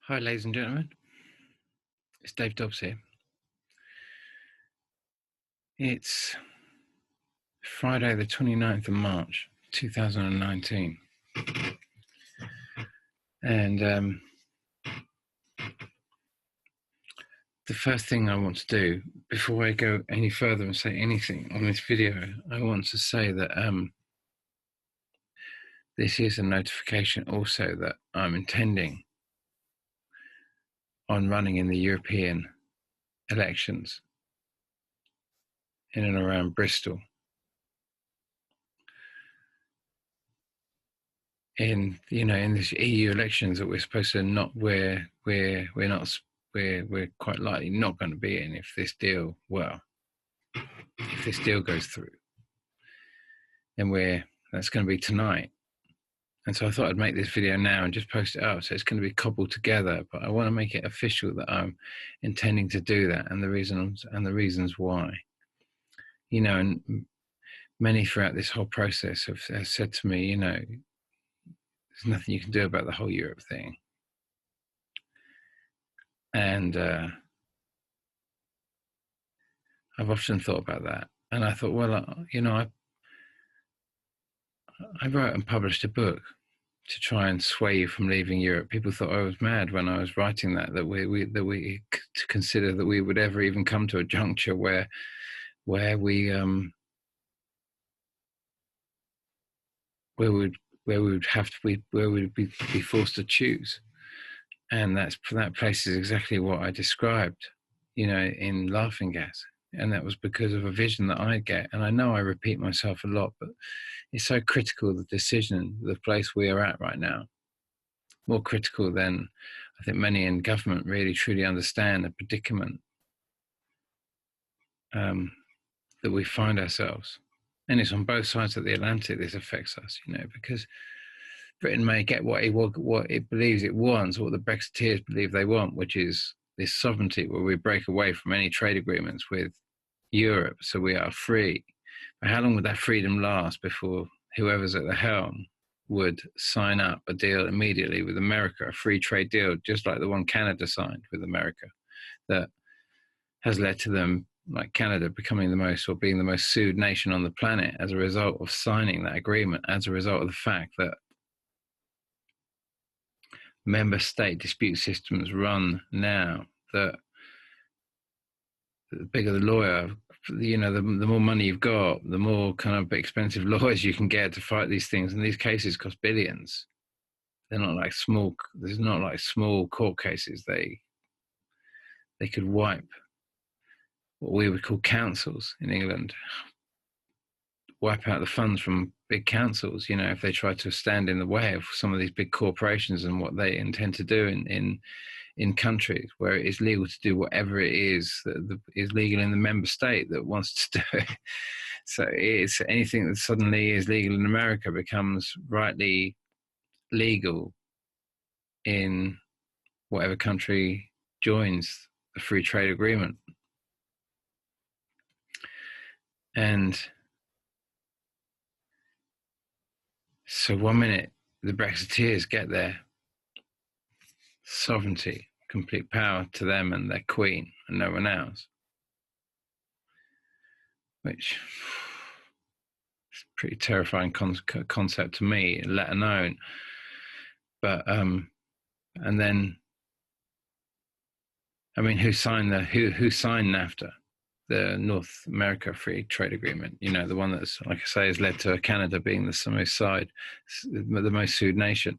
Hi, ladies and gentlemen. It's Dave Dobbs here. It's Friday, the 29th of March, 2019. And the first thing I want to do, before I go any further and say anything on this video, I want to say that this is a notification also that I'm intending on running in the European elections in and around Bristol. In this EU elections that we're supposed to not, we're quite likely not going to be in if this deal goes through, then that's going to be tonight. And so I thought I'd make this video now and just post it up. So it's going to be cobbled together, but I want to make it official that I'm intending to do that, and the reasons why. And many throughout this whole process have said to me, there's nothing you can do about the whole Europe thing. And I've often thought about that. And I thought, well, I wrote and published a book to try and sway you from leaving Europe. People thought I was mad when I was writing that we to consider that we would ever even come to a juncture where we would be forced to choose. And that place is exactly what I described, in Laughing Gas. And that was because of a vision that I get. And I know I repeat myself a lot, but it's so critical, the decision, the place we are at right now. More critical than I think many in government really truly understand the predicament that we find ourselves. And it's on both sides of the Atlantic this affects us, because Britain may get what it believes it wants, what the Brexiteers believe they want, which is this sovereignty where we break away from any trade agreements with Europe, so we are free. But how long would that freedom last before whoever's at the helm would sign up a deal immediately with America, a free trade deal, just like the one Canada signed with America, that has led to them, like Canada, becoming being the most sued nation on the planet as a result of signing that agreement, as a result of the fact that member state dispute systems run now that the bigger the lawyer, the more money you've got, the more kind of expensive lawyers you can get to fight these things. And these cases cost billions. They're not like small. There's not like small court cases. They could wipe what we would call councils in England, wipe out the funds from big councils, if they try to stand in the way of some of these big corporations and what they intend to do in countries where it is legal to do whatever it is that is legal in the member state that wants to do it. So it's anything that suddenly is legal in America becomes rightly legal in whatever country joins the free trade agreement. And so one minute the Brexiteers get their sovereignty, complete power to them and their queen and no one else, which is a pretty terrifying concept to me, let alone. But and then, who signed NAFTA? The North America Free Trade Agreement, the one that's, like I say, has led to Canada being the most sued nation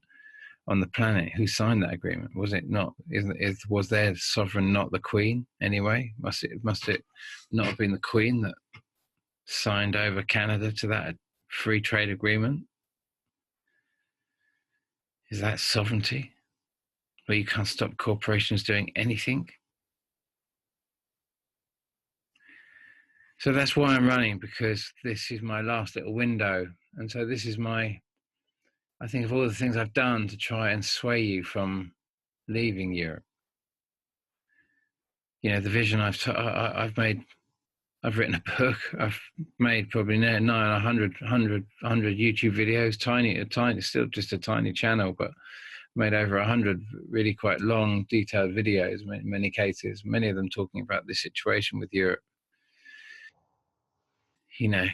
on the planet. Who signed that agreement? Was it not? Was their sovereign not the Queen anyway? Must it not have been the Queen that signed over Canada to that free trade agreement? Is that sovereignty, where you can't stop corporations doing anything? So that's why I'm running, because this is my last little window. And so this is I think of all the things I've done to try and sway you from leaving Europe. The vision I've made, I've written a book, I've made probably 100 YouTube videos, still just a tiny channel, but made over 100 really quite long, detailed videos, in many cases, many of them talking about this situation with Europe. You know,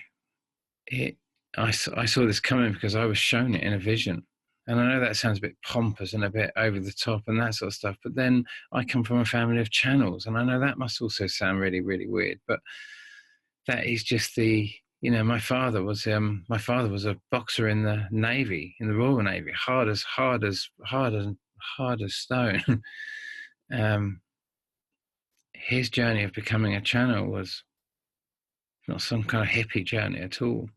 I saw this coming because I was shown it in a vision. And I know that sounds a bit pompous and a bit over the top and that sort of stuff, but then I come from a family of channels, and I know that must also sound really, really weird, but that is just my father was a boxer in the Navy, in the Royal Navy, hard as stone. His journey of becoming a channel was not some kind of hippie journey at all.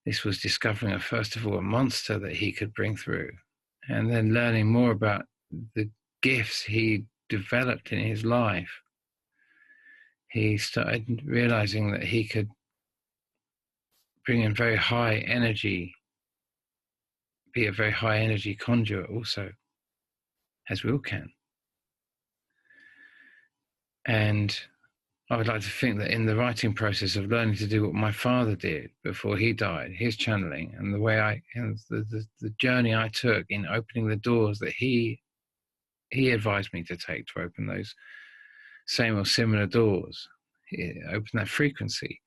This was discovering, first of all, a monster that he could bring through, and then learning more about the gifts he developed in his life. He started realizing that he could bring in very high energy, be a very high energy conduit also, as we all can. And I would like to think that in the writing process of learning to do what my father did before he died, his channeling, and the way the journey I took in opening the doors that he advised me to take to open those same or similar doors, open that frequency.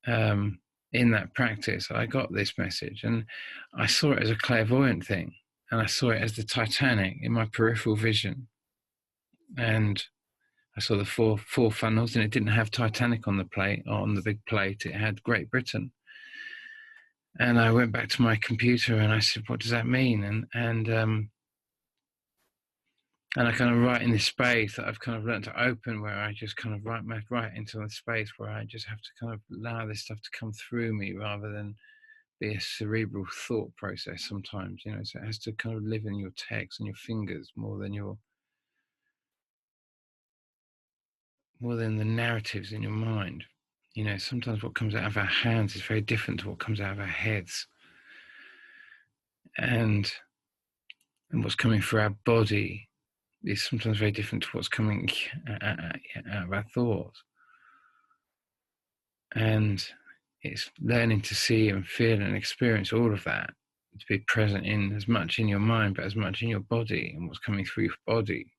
In that practice, I got this message, and I saw it as a clairvoyant thing, and I saw it as the Titanic in my peripheral vision. And I saw the four funnels, and it didn't have Titanic on the plate, or on the big plate. It had Great Britain. And I went back to my computer and I said, "What does that mean?" And I kind of write in this space that I've kind of learned to open, where I just kind of write into the space where I just have to kind of allow this stuff to come through me rather than be a cerebral thought process sometimes, so it has to kind of live in your text and your fingers more than the narratives in your mind. Sometimes what comes out of our hands is very different to what comes out of our heads. And what's coming through our body is sometimes very different to what's coming out of our thoughts. And it's learning to see and feel and experience all of that, to be present in as much in your mind, but as much in your body and what's coming through your body.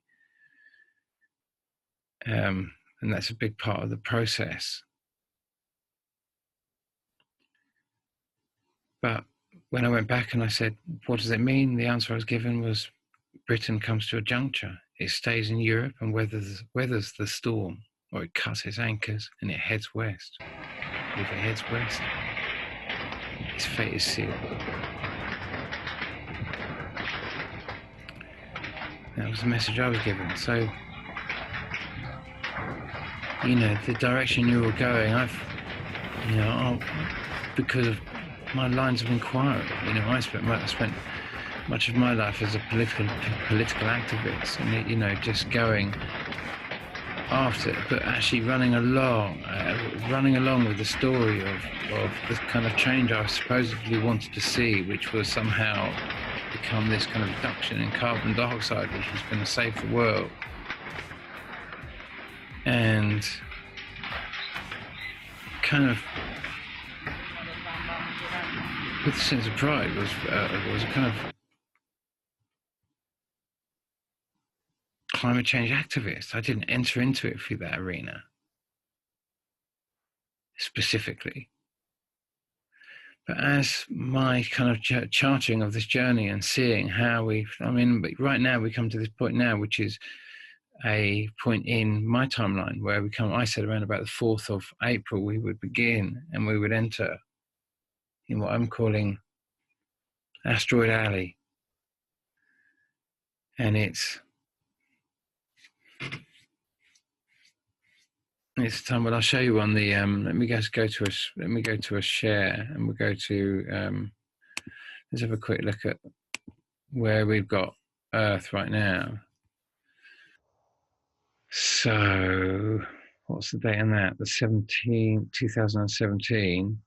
And that's a big part of the process. But when I went back and I said, "What does it mean?" the answer I was given was, Britain comes to a juncture. It stays in Europe and weathers the storm, or it cuts its anchors and it heads west. If it heads west, its fate is sealed. That was the message I was given. So, the direction you were going, because of my lines of inquiry, I spent much of my life as a political activist, and just going after, but actually running along with the story of the kind of change I supposedly wanted to see, which was somehow become this kind of reduction in carbon dioxide, which was going to save the world. And kind of with a sense of pride was a kind of climate change activist. I didn't enter into it through that arena specifically. But as my kind of charting of this journey and seeing how right now we come to this point now, which is a point in my timeline where I said around about the 4th of April, we would begin and we would enter in what I'm calling Asteroid Alley. And it's time. Well, I'll show you on the. Let me go to a share, and we'll go to. Let's have a quick look at where we've got Earth right now. So, what's the date on that? The 17th, 2017.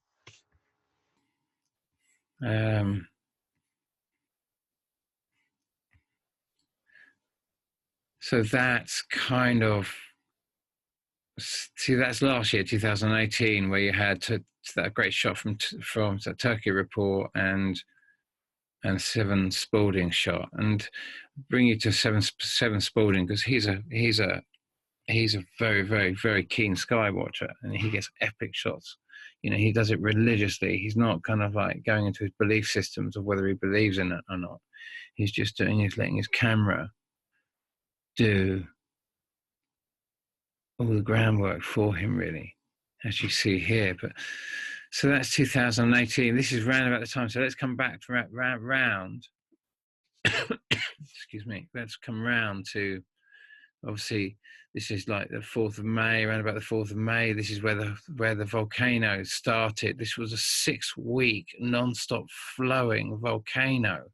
So that's kind of. See, that's last year, 2018, where you had that great shot from the Turkey report, and and 7 Spalding shot, and bring you to 7 Spalding, because he's a very, very, very keen sky watcher, and he gets epic shots. He does it religiously. He's not kind of like going into his belief systems of whether he believes in it or not. He's just letting his camera do all the groundwork for him, really, as you see here. But so that's 2018. This is round about the time. So let's come back to round. Excuse me. Let's come round to, obviously, this is like the 4th of May, around about the 4th of May. This is where the volcano started. This was a 6-week non-stop flowing volcano.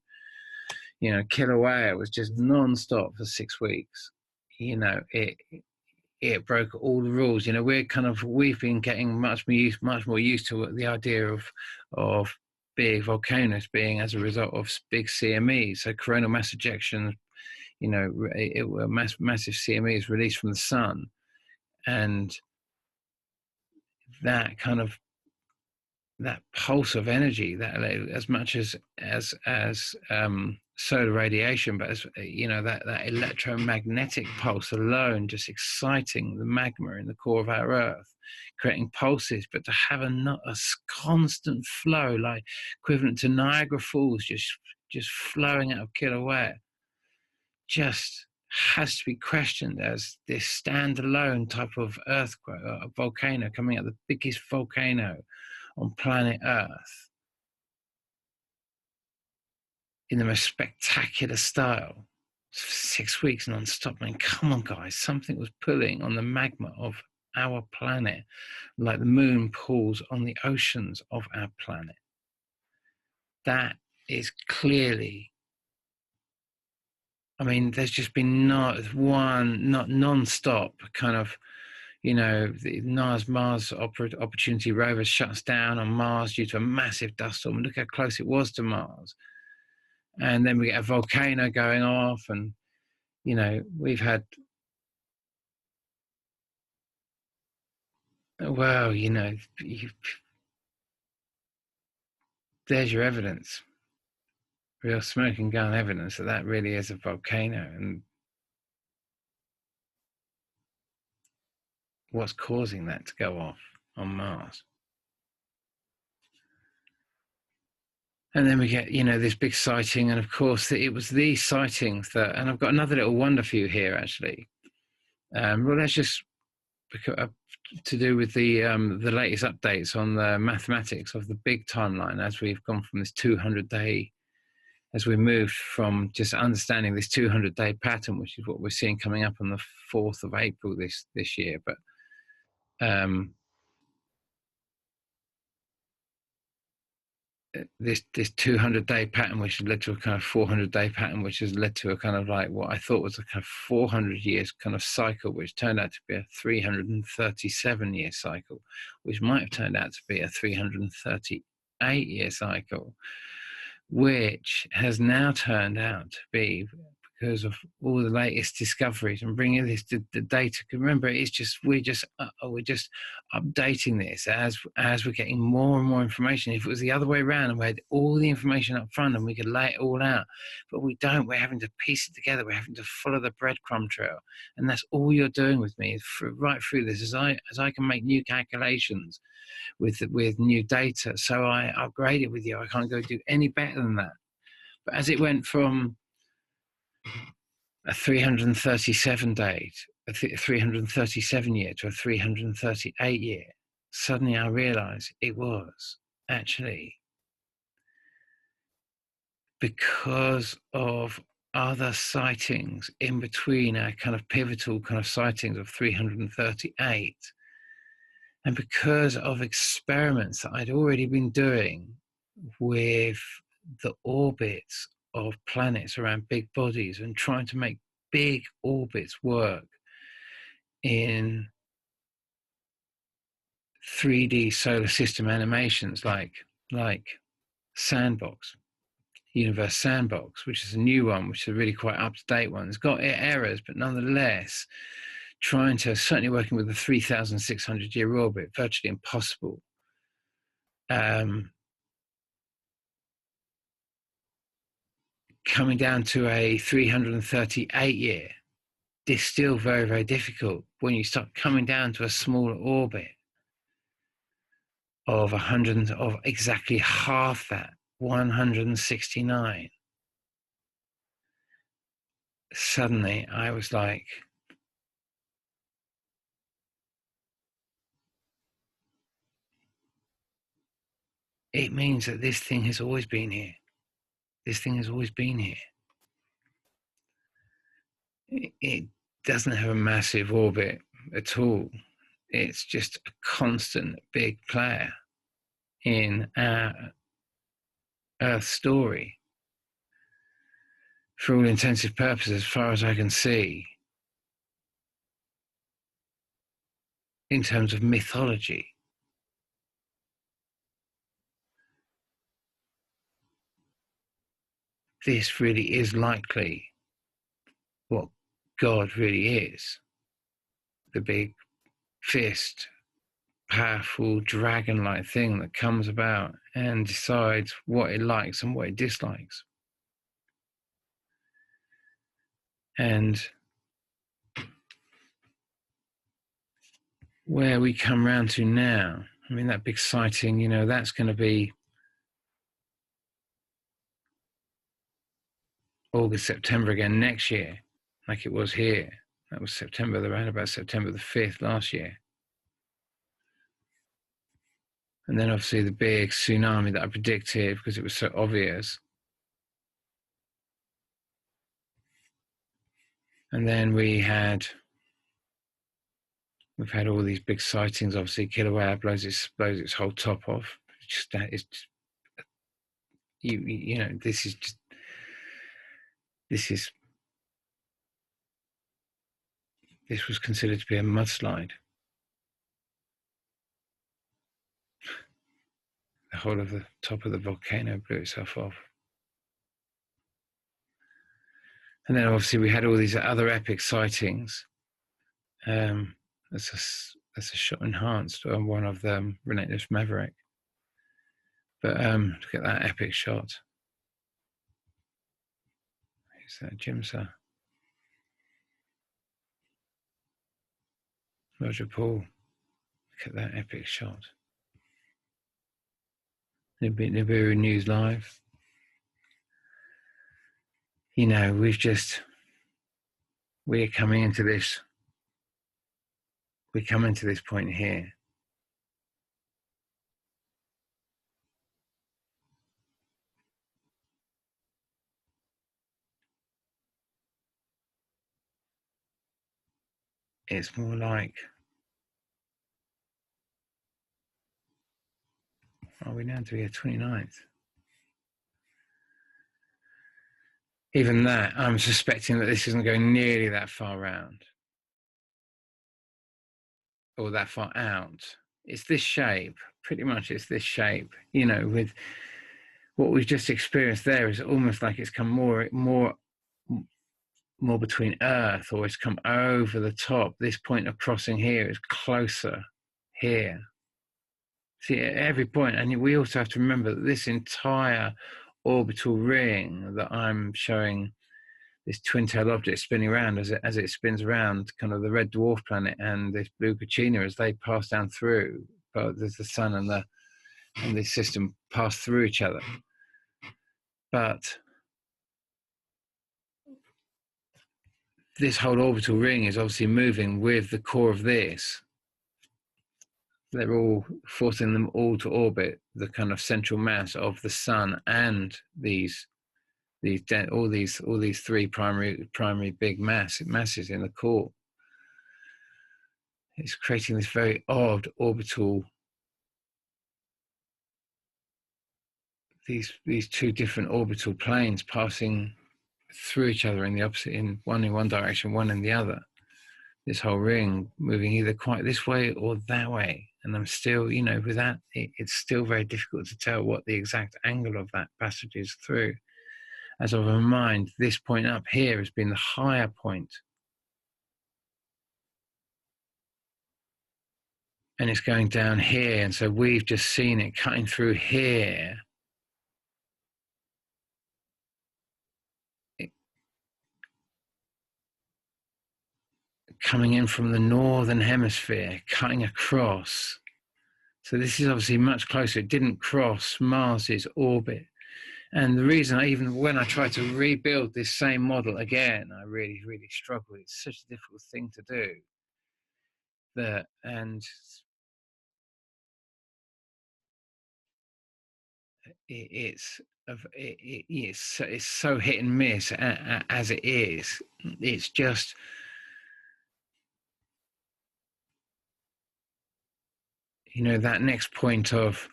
Kilauea was just non-stop for 6 weeks. It broke all the rules. We've been getting much more used to the idea of big volcanoes being as a result of big CMEs, so coronal mass ejections. Massive CMEs released from the sun, and that pulse of energy, that as much as solar radiation, but as that electromagnetic pulse alone, just exciting the magma in the core of our Earth, creating pulses. But to have a constant flow, like equivalent to Niagara Falls, just flowing out of Kilauea, just has to be questioned as this standalone type of earthquake, volcano coming out, the biggest volcano on planet Earth, in the most spectacular style. 6 weeks non-stop. I mean, come on, guys. Something was pulling on the magma of our planet, like the moon pulls on the oceans of our planet. That is clearly, I mean, there's just been not non-stop kind of, the Mars Opportunity rover shuts down on Mars due to a massive dust storm. Look how close it was to Mars. And then we get a volcano going off, and, we've had, well, there's your evidence, real smoking gun evidence that really is a volcano, and what's causing that to go off on Mars. And then we get, this big sighting, and of course it was these sightings that, and I've got another little wonder for you here, actually. Well, let's just, to do with the latest updates on the mathematics of the big timeline, as we've gone from this 200-day, as we moved from just understanding this 200-day pattern, which is what we're seeing coming up on the 4th of April this year. But this 200-day pattern, which has led to a kind of 400-day pattern, which has led to a kind of like what I thought was a kind of 400 years kind of cycle, which turned out to be a 337-year cycle, which might have turned out to be a 338-year cycle, which has now turned out to be, because of all the latest discoveries and bringing this to the data. Remember, we're just updating this as we're getting more and more information. If it was the other way around and we had all the information up front and we could lay it all out, but we don't. We're having to piece it together. We're having to follow the breadcrumb trail, and that's all you're doing with me right through this. As I can make new calculations with new data, so I upgrade it with you. I can't go do any better than that. But as it went from a 337 day, a 337 year to a 338 year, suddenly I realized it was actually because of other sightings in between our kind of pivotal kind of sightings of 338, and because of experiments that I'd already been doing with the orbits of planets around big bodies and trying to make big orbits work in 3D solar system animations like Sandbox, Universe Sandbox, which is a new one, which is a really quite up-to-date one. It's got errors, but nonetheless, certainly working with a 3,600-year orbit, virtually impossible. coming down to a 338 year. It's still very, very difficult when you start coming down to a smaller orbit of exactly half that, 169. Suddenly I was like, it means that this thing has always been here. This thing has always been here. It doesn't have a massive orbit at all. It's just a constant big player in our Earth story. For all intensive purposes, as far as I can see, in terms of mythology. This really is likely what God really is. The big fist, powerful dragon-like thing that comes about and decides what it likes and what it dislikes. And where we come round to now, I mean, that big sighting, that's going to be August, September again next year, like it was here. That was around about September the 5th last year. And then obviously the big tsunami that I predicted because it was so obvious. And then we've had all these big sightings. Obviously, Kilauea blows its whole top off. This was considered to be a mudslide. The whole of the top of the volcano blew itself off. And then obviously we had all these other epic sightings. That's a shot enhanced on one of them, Relentless Maverick. But look at that epic shot. Who's that? Jimsa. Roger Paul. Look at that epic shot. Nibiru News Live. We're coming into this. We come into this point here. It's more like, are we now to be a 29th? Even that, I'm suspecting that this isn't going nearly that far round. Or that far out. It's this shape, pretty much it's this shape, with what we've just experienced there is almost like it's come more between Earth, or it's come over the top. This point of crossing here is closer here. See, at every point, and we also have to remember that this entire orbital ring that I'm showing, this twin-tailed object spinning around as it spins around kind of the red dwarf planet and this blue Cucina as they pass down through, but there's the sun and this system pass through each other. But this whole orbital ring is obviously moving with the core of this. They're all forcing them all to orbit the kind of central mass of the sun and all these three primary big masses in the core. It's creating this very odd orbital. These two different orbital planes passing through each other in one direction, one in the other. This whole ring moving either quite this way or that way. And I'm still, with that, it's still very difficult to tell what the exact angle of that passage is through. As of a mind, this point up here has been the higher point. And it's going down here. And so we've just seen it cutting through here. coming in from the northern hemisphere, cutting across. So this is obviously much closer. It didn't cross Mars's orbit. And the reason even when I try to rebuild this same model again, I really, really struggle. It's such a difficult thing to do. It's so hit and miss as it is. It's just, that next point of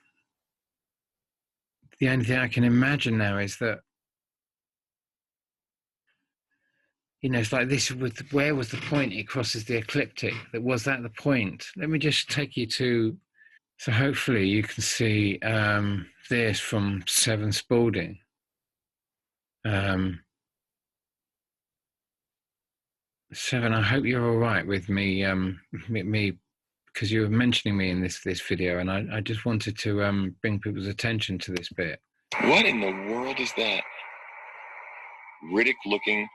the only thing I can imagine now is that, it's like this with where was the point it crosses the ecliptic? Was that the point? Let me just take you to, so hopefully you can see this from 7 Spalding. Seven, I hope you're all right with me, because you were mentioning me in this video, and I just wanted to bring people's attention to this bit. What in the world is that? Riddick looking.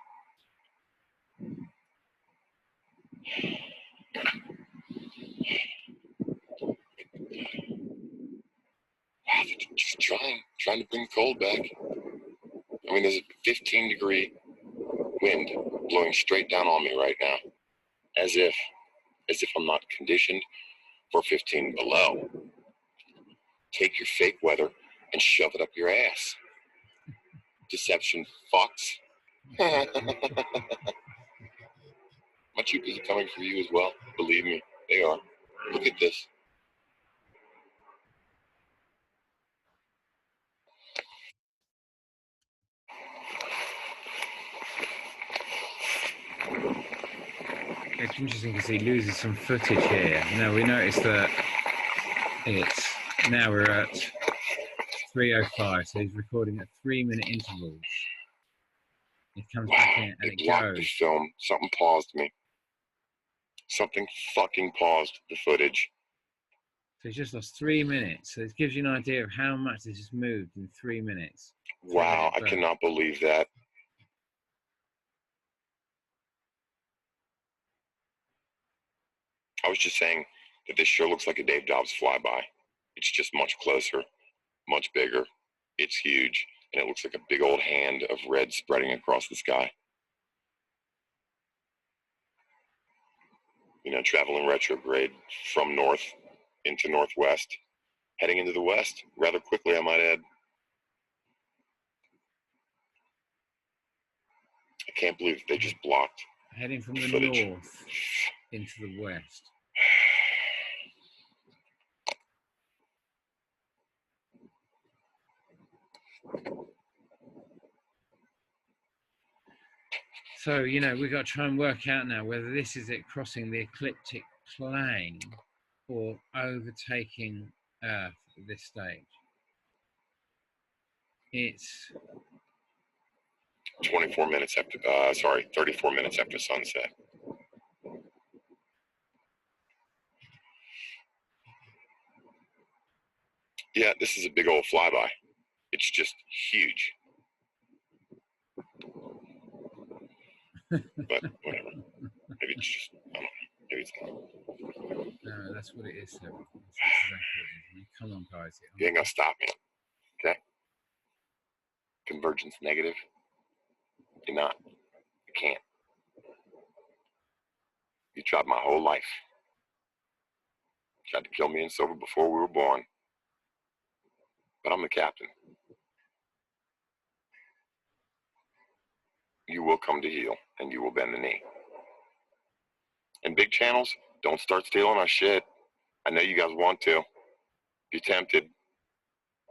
Wow, just trying to bring cold back. I mean, there's a 15-degree wind blowing straight down on me right now, as if I'm not conditioned for 15 below. Take your fake weather and shove it up your ass. Deception fucks. My troopers are coming for you as well. Believe me, they are. Look at this. It's interesting because he loses some footage here. Now we notice that we're at 3:05, so he's recording at 3-minute intervals. He comes back in and it blocked the film. Something paused me. Something fucking paused the footage. So he's just lost 3 minutes. So it gives you an idea of how much this has moved in 3 minutes. Wow, I cannot believe that. I was just saying that this sure looks like a Dave Dobbs flyby. It's just much closer, much bigger. It's huge, and it looks like a big old hand of red spreading across the sky. Traveling retrograde from north into northwest, heading into the west rather quickly, I might add. I can't believe they just blocked. Heading from the north into the west. So, we've got to try and work out now whether this is it crossing the ecliptic plane or overtaking Earth at this stage. It's 34 minutes after sunset. Yeah, this is a big old flyby. It's just huge. But whatever. Maybe it's just, I don't know. Maybe it's not. No, that's what it is, Sarah. That's exactly what it is. Come on, guys. You ain't gonna stop me. Okay? Convergence negative. You're not. You can't. You tried my whole life. Tried to kill me and Silver before we were born. But I'm the captain. You will come to heel, and you will bend the knee. And big channels, don't start stealing our shit. I know you guys want to. You're tempted.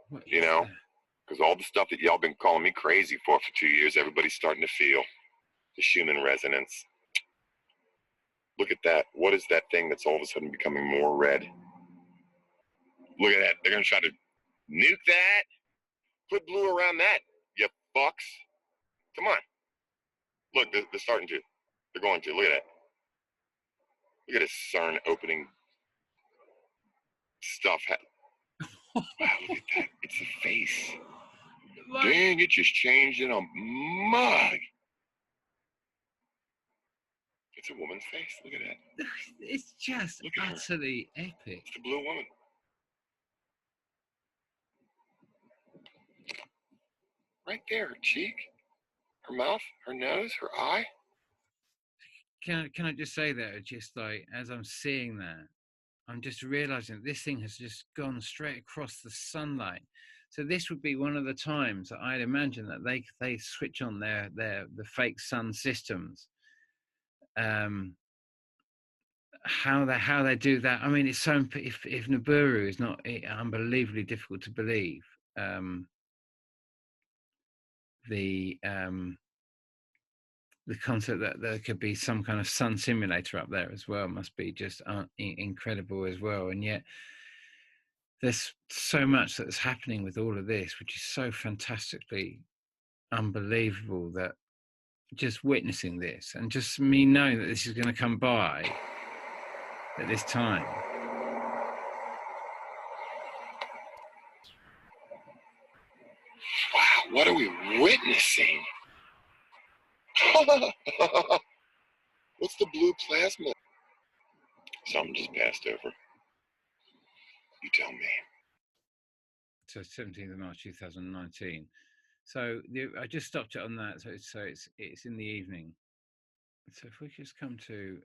Because all the stuff that y'all been calling me crazy for 2 years, everybody's starting to feel. The Schumann resonance. Look at that. What is that thing that's all of a sudden becoming more red? Look at that. They're going to try to nuke that. Put blue around that, you fucks. Come on. Look, they're starting to. They're going to. Look at that. Look at this CERN opening stuff. Wow, look at that. It's a face. Dang, it just changed in a mug. It's a woman's face. Look at that. It's just utterly epic. It's the blue woman. Right there, her cheek, her mouth, her nose, her eye. Can I just say that, just like as I'm seeing that, I'm just realizing that this thing has just gone straight across the sunlight. So this would be one of the times that I'd imagine that they switch on the fake sun systems. How they do that? I mean, it's so if Nibiru is not unbelievably difficult to believe. The concept that there could be some kind of sun simulator up there as well must be just incredible as well. And yet there's so much that's happening with all of this, which is so fantastically unbelievable, that just witnessing this and just me knowing that this is going to come by at this time. Wow, what are we witnessing? What's the blue plasma? Something just passed over. You tell me. So 17th of March 2019. So I just stopped it on that. So it's in the evening. So if we just come to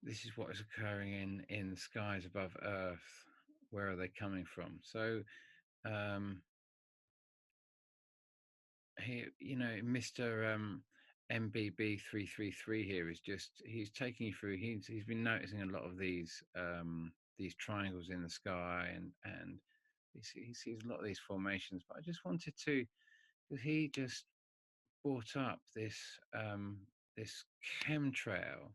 this is what is occurring in the skies above Earth. Where are they coming from? So here, Mr. MBB 333 here is he's taking you through. He's been noticing a lot of these triangles in the sky, and he sees a lot of these formations. But I just wanted to, because he just brought up this this chemtrail.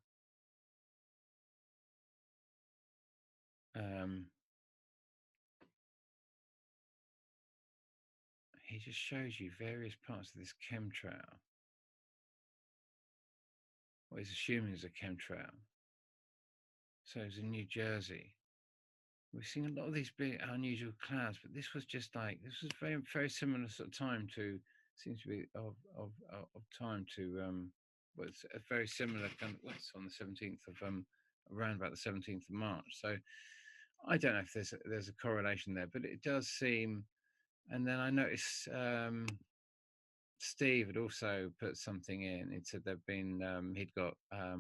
He just shows you various parts of this chemtrail. What he's assuming is a chemtrail. So it's in New Jersey. We've seen a lot of these big unusual clouds, but this was very, very similar sort of time to, seems to be of time to, well, it's a very similar kind of, it's on the 17th of, around about the 17th of March. So I don't know if there's a correlation there, but it does seem. And then I noticed Steve had also put something in. It said there'd been he'd got. Let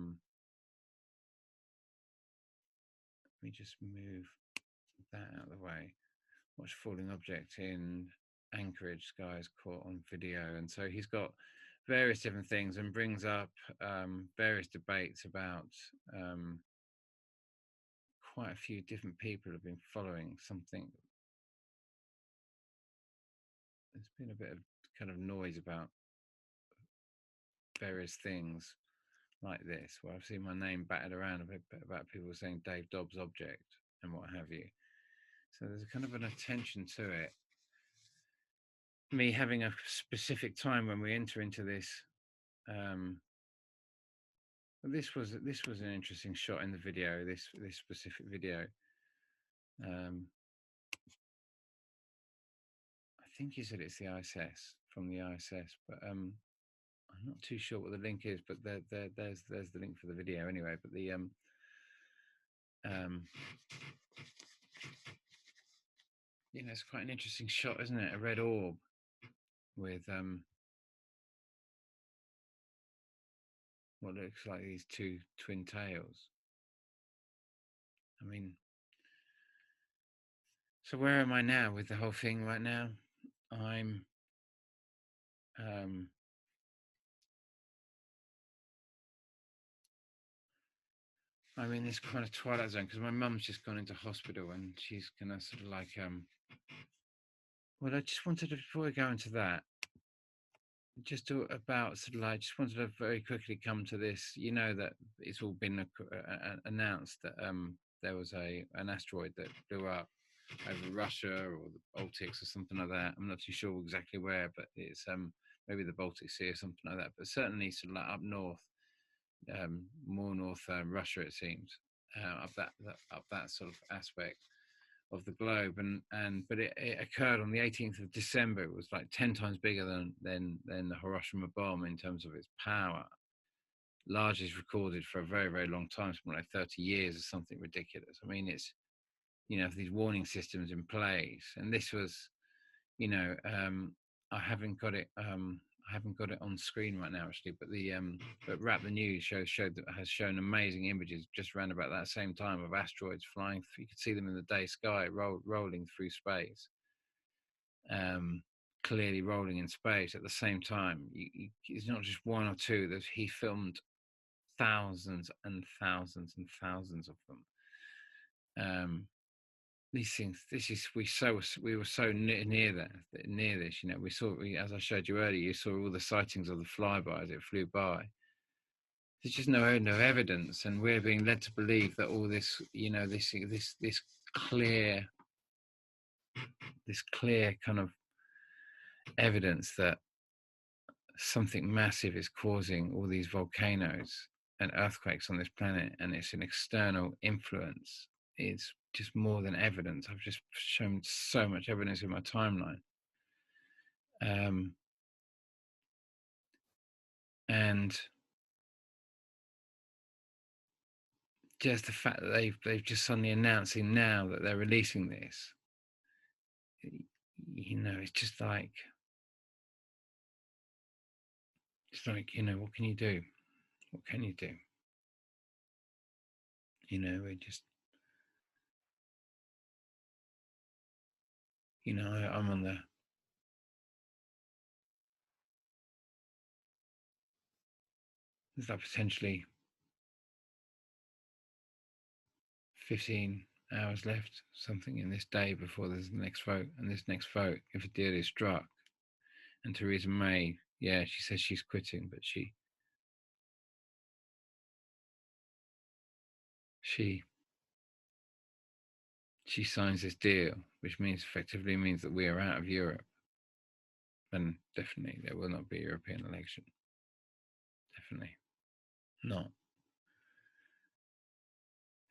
me just move that out of the way. Watch falling object in Anchorage, skies caught on video. And so he's got various different things and brings up various debates about quite a few different people have been following something. There's been a bit of kind of noise about various things like this, where I've seen my name battered around a bit about people saying Dave Dobbs object and what have you. So there's a kind of an attention to it. Me having a specific time when we enter into this. This was an interesting shot in the video. This specific video. I think he said it's the ISS, from the ISS, but I'm not too sure what the link is. But there's the link for the video anyway. But the it's quite an interesting shot, isn't it? A red orb with what looks like these two twin tails. I mean, so where am I now with the whole thing right now? I'm in this kind of twilight zone because my mum's just gone into hospital and she's gonna sort of like well, I just wanted to, before we go into that, just just wanted to very quickly come to this. That it's all been announced that there was an asteroid that blew up over Russia or the Baltics or something like that. I'm not too sure exactly where, but it's maybe the Baltic Sea or something like that. But certainly sort of like up north, more north Russia, it seems, up that sort of aspect of the globe, but it occurred on the 18th of December. It was like 10 times bigger than the Hiroshima bomb in terms of its power. largest recorded for a very, very long time, something like 30 years or something ridiculous. I mean, it's, these warning systems in place. And this was, I haven't got it. I haven't got it on screen right now, actually. But but Wrap the News has shown amazing images just around about that same time of asteroids flying. You could see them in the day sky, rolling through space. Clearly rolling in space at the same time. It's not just one or two. He filmed thousands and thousands and thousands of them. These things, we were so near this. We saw, as I showed you earlier, you saw all the sightings of the flyby as it flew by. There's just no evidence, and we're being led to believe that all this, this clear kind of evidence that something massive is causing all these volcanoes and earthquakes on this planet, and it's an external influence, is just more than evidence. I've just shown so much evidence in my timeline. And just the fact that they've just suddenly announcing now that they're releasing this, it's just like, what can you do? What can you do? We're just, I'm on there's like potentially 15 hours left, something in this day before there's the next vote. And this next vote, if a deal is struck, and Theresa May, yeah, she says she's quitting, but she signs this deal, which effectively means that we are out of Europe. And definitely there will not be a European election. Definitely not.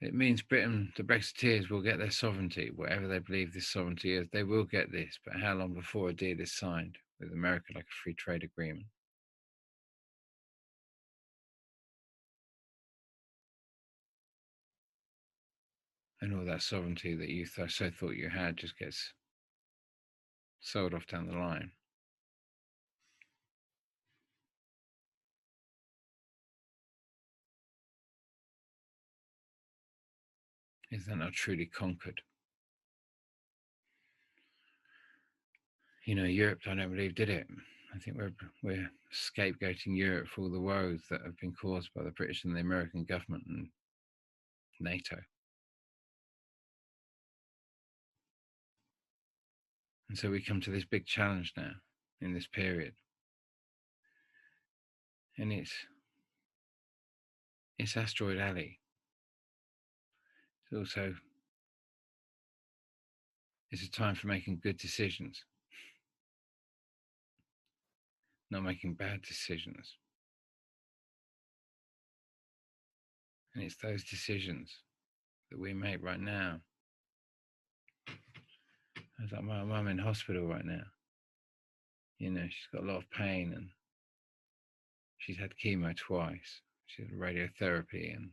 It means Britain, the Brexiteers, will get their sovereignty, whatever they believe this sovereignty is. They will get this, but how long before a deal is signed with America, like a free trade agreement? And all that sovereignty that you so thought you had just gets sold off down the line. Is that not truly conquered? Europe, I don't believe, did it. I think we're scapegoating Europe for all the woes that have been caused by the British and the American government and NATO. And so we come to this big challenge now in this period. And it's Asteroid Alley. It's a time for making good decisions, not making bad decisions. And it's those decisions that we make right now. I was like, my mum in hospital right now. She's got a lot of pain, and she's had chemo twice. She's had radiotherapy, and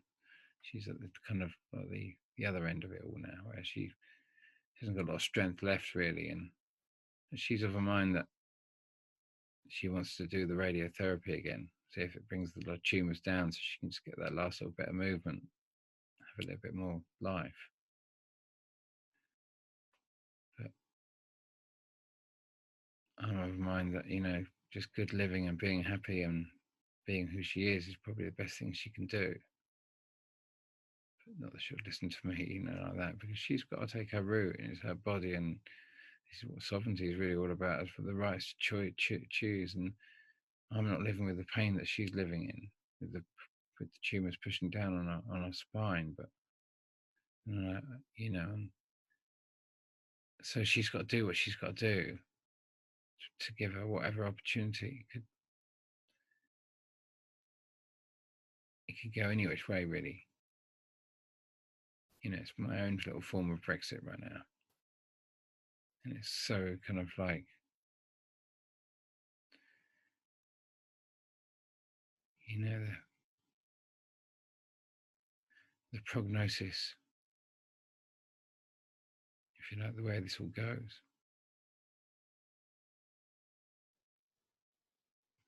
she's at the kind of the other end of it all now, where she hasn't got a lot of strength left, really. And she's of a mind that she wants to do the radiotherapy again, see if it brings the tumours down, so she can just get that last little bit of movement, have a little bit more life. But I'm of a mind that, just good living and being happy and being who she is probably the best thing she can do. But not that she'll listen to me, like that, because she's got to take her route, and it's her body, and this is what sovereignty is really all about, is for the rights to choose. And I'm not living with the pain that she's living in, with the tumours pushing down on her spine. But so she's got to do what she's got to do to give her whatever opportunity. It could go any which way, really. It's my own little form of Brexit right now, and it's so kind of like, the prognosis, if you like, the way this all goes.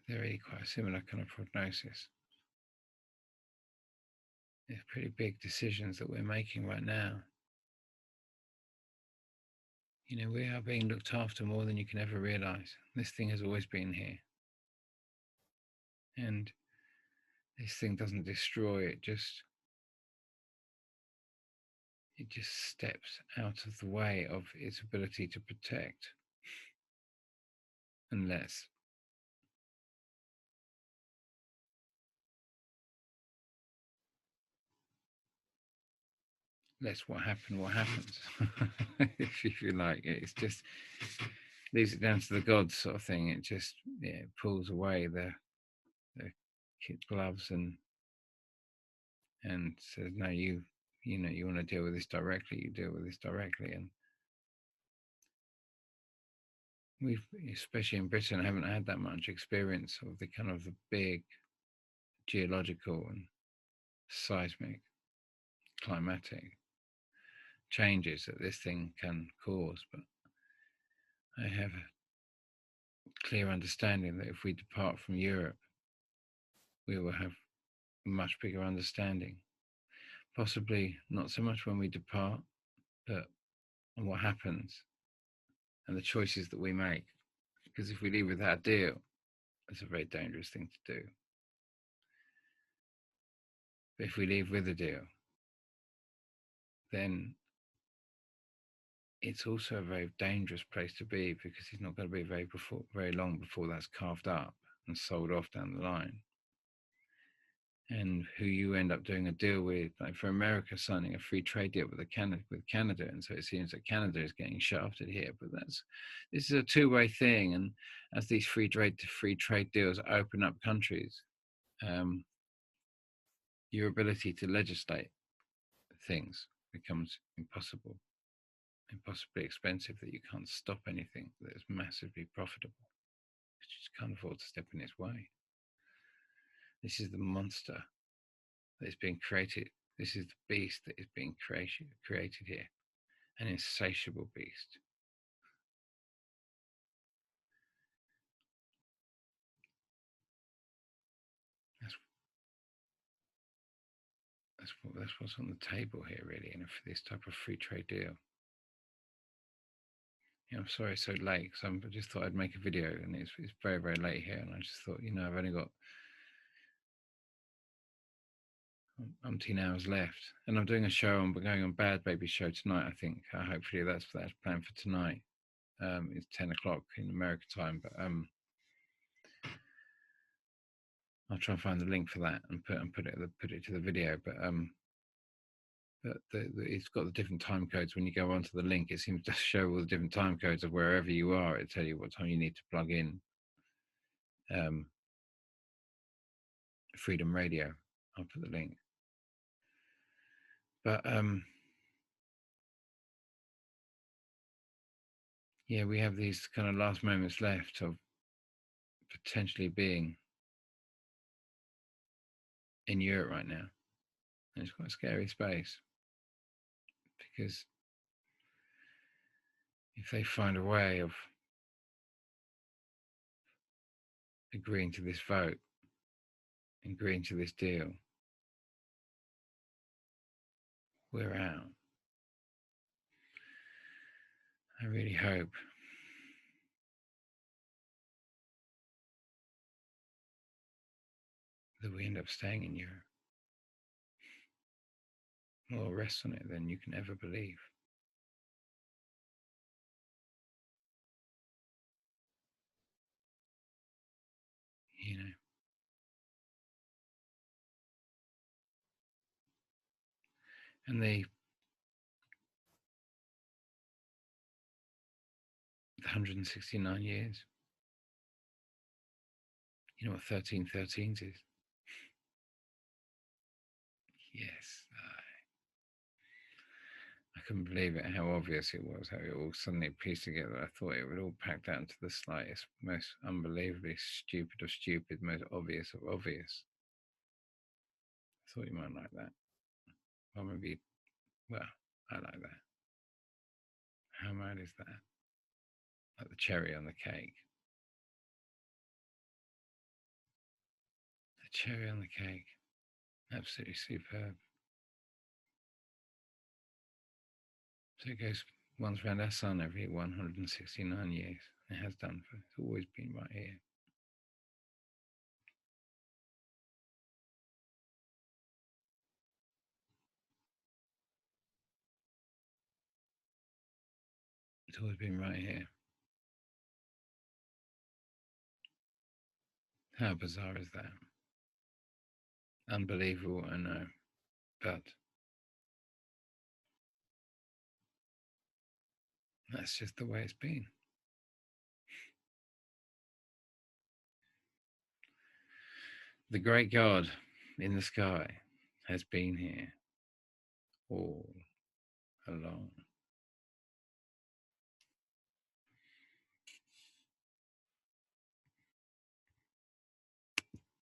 They're really quite a similar kind of prognosis. They're pretty big decisions that we're making right now. You know, we are being looked after more than you can ever realize. This thing has always been here. And this thing doesn't destroy, it just steps out of the way of its ability to protect. Unless what happens. if you like, it's just leaves it down to the gods sort of thing. It just pulls away the kid gloves and says, no, you know, you want to deal with this directly, you deal with this directly. And we've, especially in Britain, haven't had that much experience of the kind of the big geological and seismic climatic changes that this thing can cause. But I have a clear understanding that if we depart from Europe, we will have a much bigger understanding. Possibly not so much when we depart, but on what happens and the choices that we make. Because if we leave without a deal, it's a very dangerous thing to do. But if we leave with a deal, then it's also a very dangerous place to be, because it's not going to be very long before that's carved up and sold off down the line. And who you end up doing a deal with, like for America signing a free trade deal with Canada, and so it seems that Canada is getting shafted here. But this is a two-way thing, and as these free trade deals open up countries, your ability to legislate things becomes impossibly expensive, that you can't stop anything that is massively profitable. You just can't afford to step in its way. This is the monster that is being created. This is the beast that is being created here, an insatiable beast. That's what's on the table here, really, and for this type of free trade deal. I'm sorry it's so late, because I just thought I'd make a video, and it's very, very late here, and I just thought, I've only got umpteen hours left, and I'm doing a show. I'm going on Badbaby show tonight, I think. Hopefully that's planned for tonight. It's 10 o'clock in American time, but I'll try and find the link for that and put it to the video. But it's got the different time codes. When you go onto the link, it seems to show all the different time codes of wherever you are. It tell you what time you need to plug in. Freedom Radio. I'll put the link. But yeah, we have these kind of last moments left of potentially being in Europe right now. And it's quite a scary space, because if they find a way of agreeing to this vote, agreeing to this deal, we're out. I really hope that we end up staying in Europe. More rests on it than you can ever believe. And the 169 years. You know what 1313s is? Yes. I couldn't believe it, how obvious it was, how it all suddenly pieced together. I thought it would all pack down to the slightest, most unbelievably stupid of stupid, most obvious of obvious. I thought you might like that. Or maybe, well, I like that. How mad is that? Like the cherry on the cake. The cherry on the cake. Absolutely superb. So it goes once round our sun every 169 years. It has done for, it's always been right here. It's always been right here. How bizarre is that? Unbelievable, I know. But that's just the way it's been. The great God in the sky has been here all along.